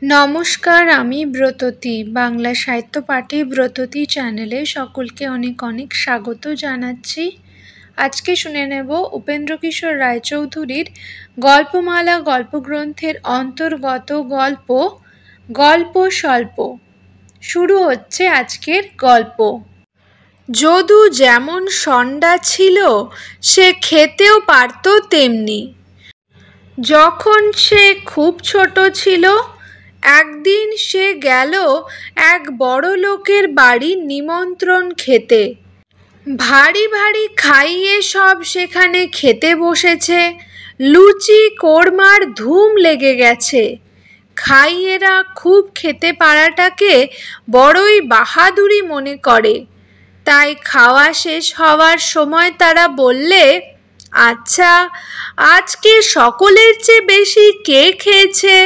নমস্কার, আমি ব্রততী। বাংলা সাহিত্য পাঠে ব্রততী চ্যানেলে সকলকে অনেক অনেক স্বাগত জানাচ্ছি। আজকে শুনে নেব উপেন্দ্রকিশোর রায়চৌধুরীর গল্পমালা গল্পগ্রন্থের অন্তর্গত গল্প গল্প স্বল্প। শুরু হচ্ছে আজকের গল্প। যদু যেমন সন্ডা ছিল, সে খেতেও পারত তেমনি। যখন সে খুব ছোট ছিল, একদিন সে গেল এক বড় লোকের বাড়ি নিমন্ত্রণ খেতে। ভারী ভারী খাইয়ে সব সেখানে খেতে বসেছে। লুচি কোড়মার ধুম লেগে গেছে। খাইয়েরা খুব খেতে পারাটাকে বড়ই বাহাদুরি মনে করে। তাই খাওয়া শেষ হওয়ার সময় তারা বললে, আচ্ছা, আজকে সকলের চেয়ে বেশি কে খেয়েছে?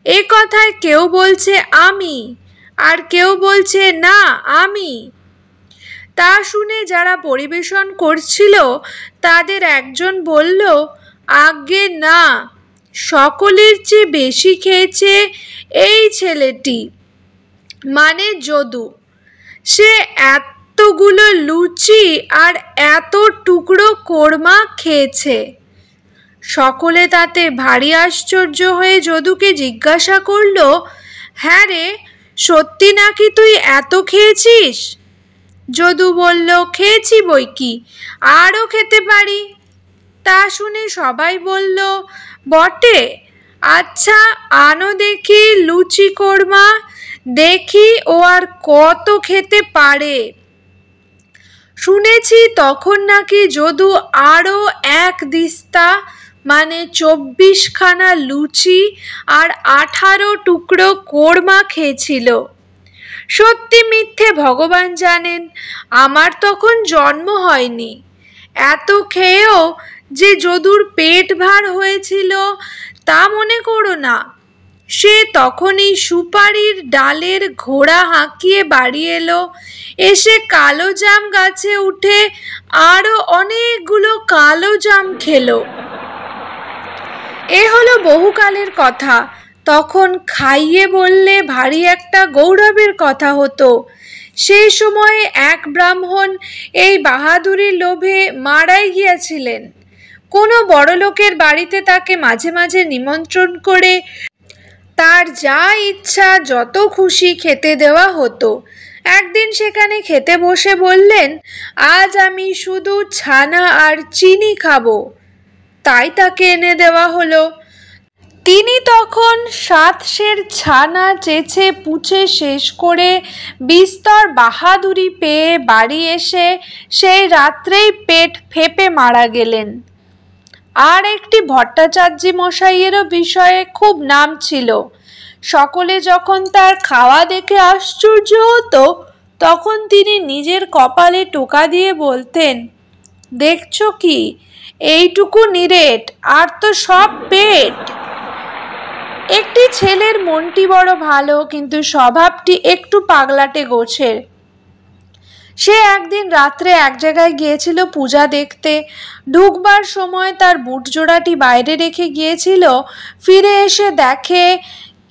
এ কথায় কেউ বলছে আমি, আর কেউ বলছে না আমি। তা শুনে যারা পরিবেশন করছিল তাদের একজন বলল, আজ্ঞে না, সকলের চেয়ে বেশি খেয়েছে এই ছেলেটি, মানে যদু। সে এতগুলো লুচি আর এত টুকরো কোড়মা খেয়েছে। সকলে তাতে ভারী আশ্চর্য হয়ে যদুকে জিজ্ঞাসা করল, হ্যাঁ রে, সত্যি নাকি তুই এত খেয়েছিস? যদু বলল, খেয়েছি বই কি, আরও খেতে পারি। তা শুনে সবাই বলল, বটে, আচ্ছা আনো দেখি লুচি কোড়মা, দেখি ও আর কত খেতে পারে। শুনেছি তখন নাকি যদু আরও এক দিস্তা, মানে 24খানা লুচি আর 18 টুকরো কোড়মা খেয়েছিল। সত্যি মিথ্যে ভগবান জানেন, আমার তখন জন্ম হয়নি। এত খেয়েও যে যদুর পেট ভার হয়েছিল তা মনে করো না। সে তখনই সুপারির ডালের ঘোড়া হাঁকিয়ে বাড়ি এলো। এসে কালো জাম গাছে উঠে আরও অনেকগুলো কালো জাম খেলো। এ হলো বহুকালের কথা। তখন খাইয়ে বললে ভারী একটা গৌরবের কথা হতো। সেই সময়ে এক ব্রাহ্মণ এই বাহাদুরির লোভে মারাই গিয়েছিলেন। কোনো বড় লোকের বাড়িতে তাকে মাঝে মাঝে নিমন্ত্রণ করে তার যা ইচ্ছা যত খুশি খেতে দেওয়া হতো। একদিন সেখানে খেতে বসে বললেন, আজ আমি শুধু ছানা আর চিনি খাবো। তাই তাকে এনে দেওয়া হলো। তিনি তখন 7 সের ছানা চেঁচে পুছে শেষ করে বিস্তর বাহাদুরি পেয়ে বাড়ি এসে সেই রাত্রেই পেট ফেঁপে মারা গেলেন। আর একটি ভট্টাচার্যি মশাইয়েরও বিষয়ে খুব নাম ছিল। সকলে যখন তার খাওয়া দেখে আশ্চর্য হতো, তখন তিনি নিজের কপালে টোকা দিয়ে বলতেন, দেখছো কি, এইটুকু নিরেট, আর তো সব পেট। একটি ছেলের মনটি বড় ভালো, কিন্তু স্বভাবটি একটু পাগলাটে গোছের। সে একদিন রাত্রে এক জায়গায় গিয়েছিল পূজা দেখতে। ঢুকবার সময় তার বুট জোড়াটি বাইরে রেখে গিয়েছিল। ফিরে এসে দেখে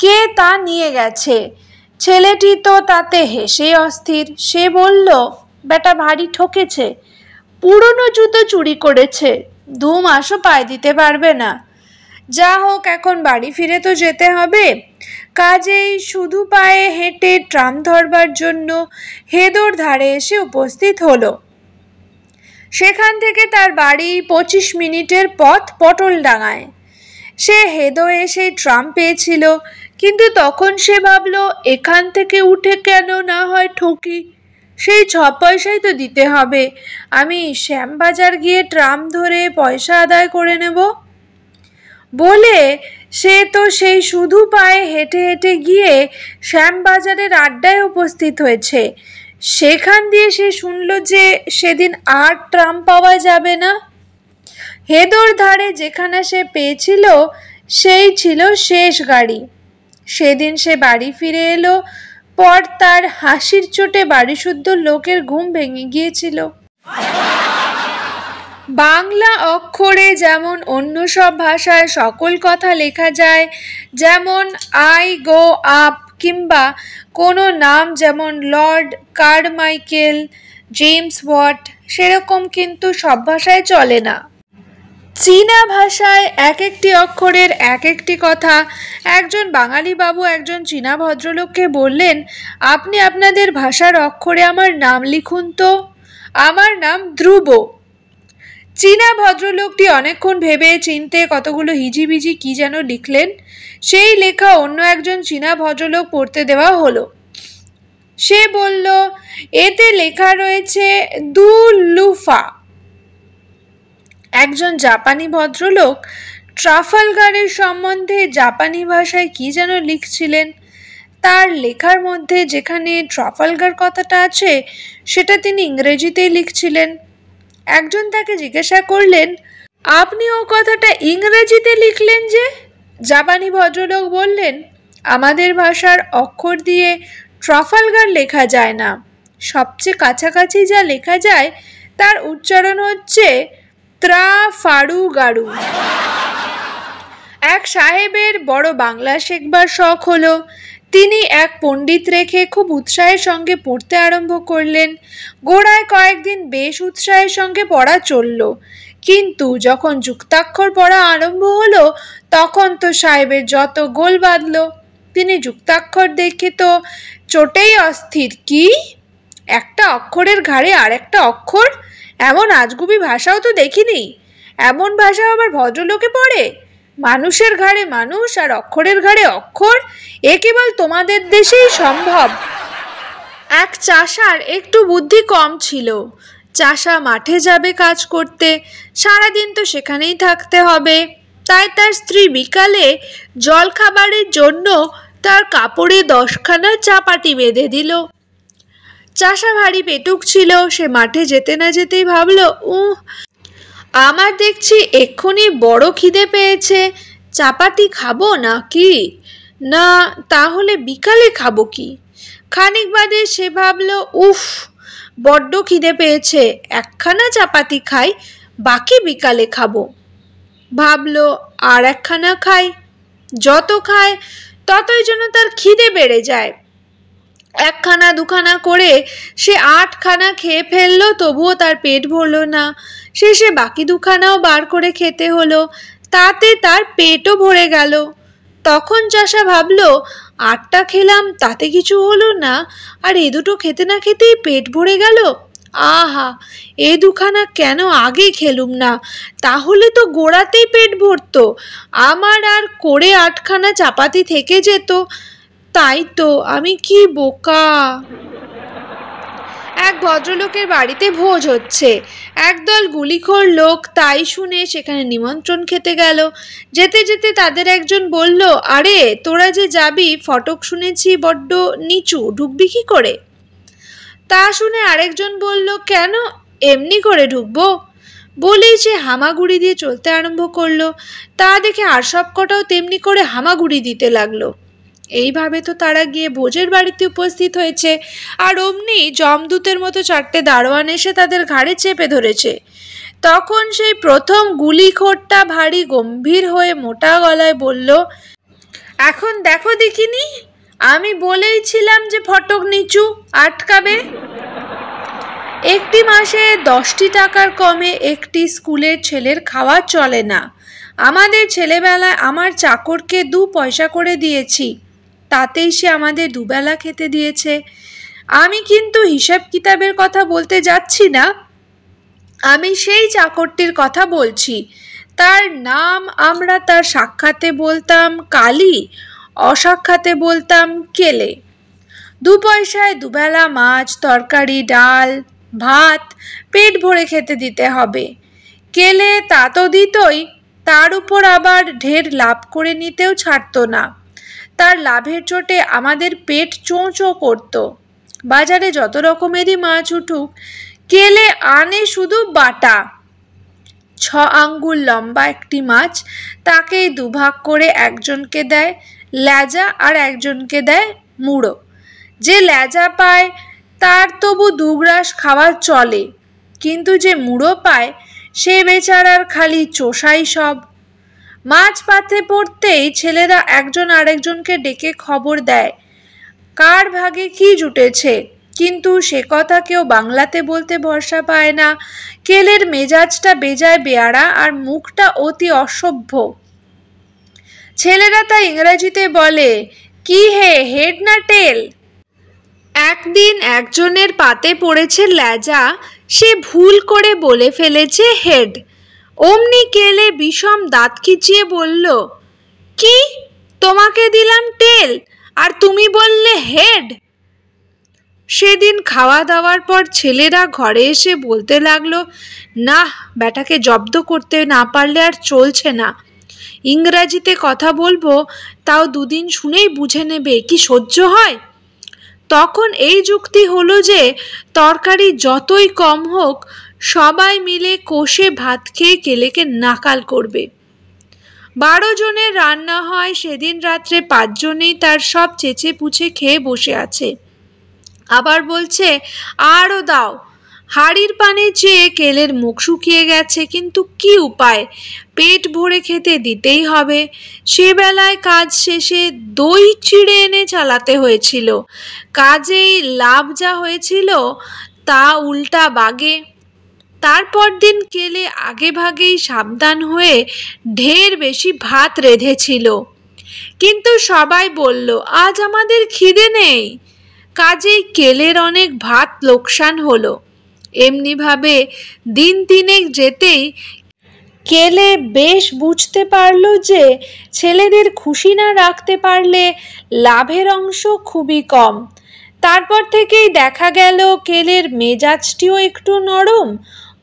কে তা নিয়ে গেছে। ছেলেটি তো তাতে হেসে অস্থির। সে বলল, বেটা ভারী ঠকেছে, পুরনো জুতো চুরি করেছে, 2 মাসও পায়ে দিতে পারবে না। যা হোক, এখন বাড়ি ফিরে তো যেতে হবে। কাজেই শুধু পায়ে হেঁটে ট্রাম ধরবার জন্য হেদোর ধারে এসে উপস্থিত হলো। সেখান থেকে তার বাড়ি 25 মিনিটের পথ পটলডাঙায়। সে হেদো এসে ট্রাম পেয়েছিল, কিন্তু তখন সে ভাবল, এখান থেকে উঠে কেন না হয় ঠকি, সেই 6 পয়সাই তো দিতে হবে। আমি শ্যামবাজার গিয়ে ট্রাম ধরে পয়সা আদায় করে নেব। বলে সে তো সেই শুধু পায়ে হেঁটে হেঁটে গিয়ে শ্যামবাজারের আড্ডায় উপস্থিত হয়েছে। সেখান দিয়ে সে শুনল যে সেদিন আর ট্রাম পাওয়া যাবে না। হেদোর ধারে যেখানে সে পেয়েছিল সেই ছিল শেষ গাড়ি। সেদিন সে বাড়ি ফিরে এলো। পর তার হাসির চোটে বাড়িসুদ্ধ লোকের ঘুম ভেঙে গিয়েছিল। বাংলা অক্ষরে যেমন অন্য সব ভাষায় সকল কথা লেখা যায়, যেমন আই গো আপ, কিংবা কোনো নাম যেমন লর্ড কারমাইকেল, জেমস ওয়াট, সেরকম কিন্তু সব ভাষায় চলে না। চীনা ভাষায় এক একটি অক্ষরের এক একটি কথা। একজন বাঙালি বাবু একজন চীনা ভদ্রলোককে বললেন, আপনি আপনাদের ভাষার অক্ষরে আমার নাম লিখুন তো। আমার নাম ধ্রুব। চীনা ভদ্রলোকটি অনেকক্ষণ ভেবে চিনতে কতগুলো হিজিবিজি কি যেন লিখলেন। সেই লেখা অন্য একজন চীনা ভদ্রলোক পড়তে দেওয়া হলো। সে বলল, এতে লেখা রয়েছে দু লুফা। একজন জাপানি ভদ্রলোক ট্রাফালগারের সম্বন্ধে জাপানি ভাষায় কি যেন লিখছিলেন। তার লেখার মধ্যে যেখানে ট্রাফালগার কথাটা আছে সেটা তিনি ইংরেজিতেই লিখছিলেন। একজন তাকে জিজ্ঞাসা করলেন, আপনি ও কথাটা ইংরেজিতে লিখলেন যে? জাপানি ভদ্রলোক বললেন, আমাদের ভাষার অক্ষর দিয়ে ট্রাফালগার লেখা যায় না। সবচেয়ে কাছাকাছি যা লেখা যায় তার উচ্চারণ হচ্ছে ত্রাফারুগারু। এক সাহেবের বড় বাংলা শেখবার শখ হলো। তিনি এক পণ্ডিত রেখে খুব উৎসাহের সঙ্গে পড়তে আরম্ভ করলেন। গোড়ায় কয়েকদিন বেশ উৎসাহের সঙ্গে পড়া চলল, কিন্তু যখন যুক্তাক্ষর পড়া আরম্ভ হলো তখন তো সাহেবের যত গোল বাঁধল। তিনি যুক্তাক্ষর দেখে তো চোটেই অস্থির। কি, একটা অক্ষরের ঘাড়ে আর একটা অক্ষর! এমন আজগুবি ভাষাও তো দেখিনি। এমন ভাষা আবার ভদ্রলোকে পড়ে? মানুষের ঘাড়ে মানুষ আর অক্ষরের ঘাড়ে অক্ষর, এ কেবল তোমাদের দেশেই সম্ভব। এক চাষার একটু বুদ্ধি কম ছিল। চাষা মাঠে যাবে কাজ করতে, সারাদিন তো সেখানেই থাকতে হবে। তাই তার স্ত্রী বিকালে জলখাবারের জন্য তার কাপড়ে 10খানা চাপাটি বেঁধে দিল। চাষা ভারী পেটুক ছিল। সে মাঠে যেতে না যেতেই ভাবল, আমার দেখছি এক্ষুনি বড় খিদে পেয়েছে, চাপাটি খাবো নাকি না তাহলে বিকালে খাবো কি? খানিক বাদে সে ভাবল, বড্ড খিদে পেয়েছে, একখানা চাপাতি খাই, বাকি বিকালে খাবো। ভাবলো আর একখানা খাই। যত খায় ততই যেন তার খিদে বেড়ে যায়। একখানা দুখানা করে সে 8খানা খেয়ে ফেললো, তবুও তার পেট ভরল না। শেষে বাকি 2খানাও বার করে খেতে হলো, তাতে তার পেটও ভরে গেল। তখন চাষা ভাবলো, 8টা খেলাম তাতে কিছু হলো না, আর এ দুটো খেতে না খেতেই পেট ভরে গেল। আহা, এ 2খানা কেন আগে খেলুম না, তাহলে তো গোড়াতেই পেট ভরতো, আমার আর করে 8খানা চাপাতি থেকে যেত। তাই তো, আমি কি বোকা। এক ভদ্রলোকের বাড়িতে ভোজ হচ্ছে। একদল গুলিখোর লোক তাই শুনে সেখানে নিমন্ত্রণ খেতে গেল। যেতে যেতে তাদের একজন বলল, আরে তোরা যে যাবি, ফটক শুনেছি বড্ড নিচু, ঢুকবি কি করে? তা শুনে আরেকজন বলল, কেন, এমনি করে ঢুকবো? বলেই সে হামাগুড়ি দিয়ে চলতে আরম্ভ করলো। তা দেখে আর সব কটাও তেমনি করে হামাগুড়ি দিতে লাগলো। এইভাবে তো তারা গিয়ে ভোজের বাড়িতে উপস্থিত হয়েছে, আর অমনি জমদূতের মতো 4টে দারোয়ান এসে তাদের ঘাড়ে চেপে ধরেছে। তখন সেই প্রথম গুলিখোরটা ভারী গম্ভীর হয়ে মোটা গলায় বলল, এখন দেখো দেখিনি, আমি বলেইছিলাম যে ফটক নিচু, আটকাবে। একটি মাসে 10টি টাকার কমে একটি স্কুলের ছেলের খাওয়া চলে না। আমাদের ছেলেবেলায় আমার চাকরকে 2 পয়সা করে দিয়েছি, তাতেই সে আমাদের দুবেলা খেতে দিয়েছে। আমি কিন্তু হিসাব কিতাবের কথা বলতে যাচ্ছি না, আমি সেই চাকরটির কথা বলছি। তার নাম আমরা তার সাক্ষাতে বলতাম কালী, অসাক্ষাতে বলতাম কেলে। 2 পয়সায় দুবেলা মাছ, তরকারি, ডাল, ভাত পেট ভরে খেতে দিতে হবে। কেলে তা তো দিতই, তার উপর আবার ঢের লাভ করে নিতেও ছাড়তো না। তার লাভের চোটে আমাদের পেট চোঁ করত। বাজারে যত রকমেরই মাছ উঠুক, কেলে আনে শুধু বাটা। 6 আঙ্গুল লম্বা একটি মাছ, তাকে 2 ভাগ করে একজনকে দেয় লেজা আর একজনকে দেয় মুড়ো। যে লেজা পায় তার তবু 2 গ্রাস খাওয়া চলে, কিন্তু যে মুড়ো পায় সে বেচারার খালি চোষাই সব। মাছ পাতে পড়তেই ছেলেরা একজন আরেকজনকে ডেকে খবর দেয় কার ভাগে কি জুটেছে, কিন্তু সে কথা কেউ বাংলাতে বলতে ভরসা পায় না। কেলের মেজাজটা বেজায় বেয়াড়া আর মুখটা অতি অসভ্য। ছেলেরা তা ইংরেজিতে বলে, কি হে, হেড না টেল? একদিন একজনের পাতে পড়েছে লেজা, সে ভুল করে বলে ফেলেছে হেড। অমনি কেলে বিষম দাঁত খিচিয়ে বলল, কি, তোমাকে দিলাম টেল আর তুমি বললে হেড? সেদিন খাওয়া দাওয়ার পর ছেলেরা ঘরে এসে বলতে লাগলো, না, ব্যাটাকে জব্দ করতে না পারলে আর চলছে না। ইংরাজিতে কথা বলবো, তাও দুদিন শুনেই বুঝে নেবে, কি সহ্য হয়? তখন এই যুক্তি হলো যে তরকারি যতই কম হোক সবাই মিলে কষে ভাত খেয়ে কেলেকে নাকাল করবে। 12 জনের রান্না হয়, সেদিন রাত্রে 5 জনেই তার সব চেঁচে পুছে খেয়ে বসে আছে। আবার বলছে আরও দাও। হাড়ির পানে চেয়ে কেলের মুখ শুকিয়ে গেছে, কিন্তু কি উপায়, পেট ভরে খেতে দিতেই হবে। সে বেলায় কাজ শেষে দই চিড়ে এনে চালাতে হয়েছিল, কাজেই লাভ যা হয়েছিল তা উল্টা বাগে। তারপর দিন কেলে আগে ভাগেই সাবধান হয়ে ঢের বেশি ভাত রেঁধেছিল, কিন্তু সবাই বলল আজ আমাদের খিদে নেই, কাজেই কেলের অনেক ভাত লোকসান হলো। এমনিভাবে দিন তিনেক যেতেই কেলে বেশ বুঝতে পারল যে ছেলেদের খুশি না রাখতে পারলে লাভের অংশ খুবই কম। তারপর থেকেই দেখা গেল কেলের মেজাজটিও একটু নরম,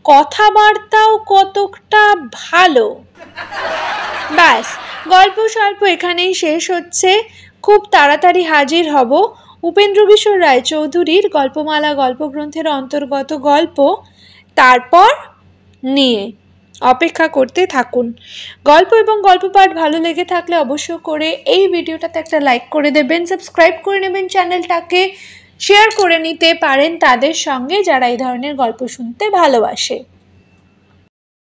কথাবার্তাও কতকটা ভালো। ব্যাস, গল্প স্বল্প এখানেই শেষ হচ্ছে। খুব তাড়াতাড়ি হাজির হব উপেন্দ্রকিশোর রায়চৌধুরীর গল্পমালা গল্পগ্রন্থের অন্তর্গত গল্প তারপর নিয়ে। অপেক্ষা করতে থাকুন। গল্প এবং গল্প পাঠ ভালো লেগে থাকলে অবশ্য করে এই ভিডিওটাতে একটা লাইক করে দেবেন, সাবস্ক্রাইব করে নেবেন চ্যানেলটাকে, শেয়ার করে নিতে পারেন তাদের সঙ্গে যারা এই ধরনের গল্প শুনতে ভালোবাসে।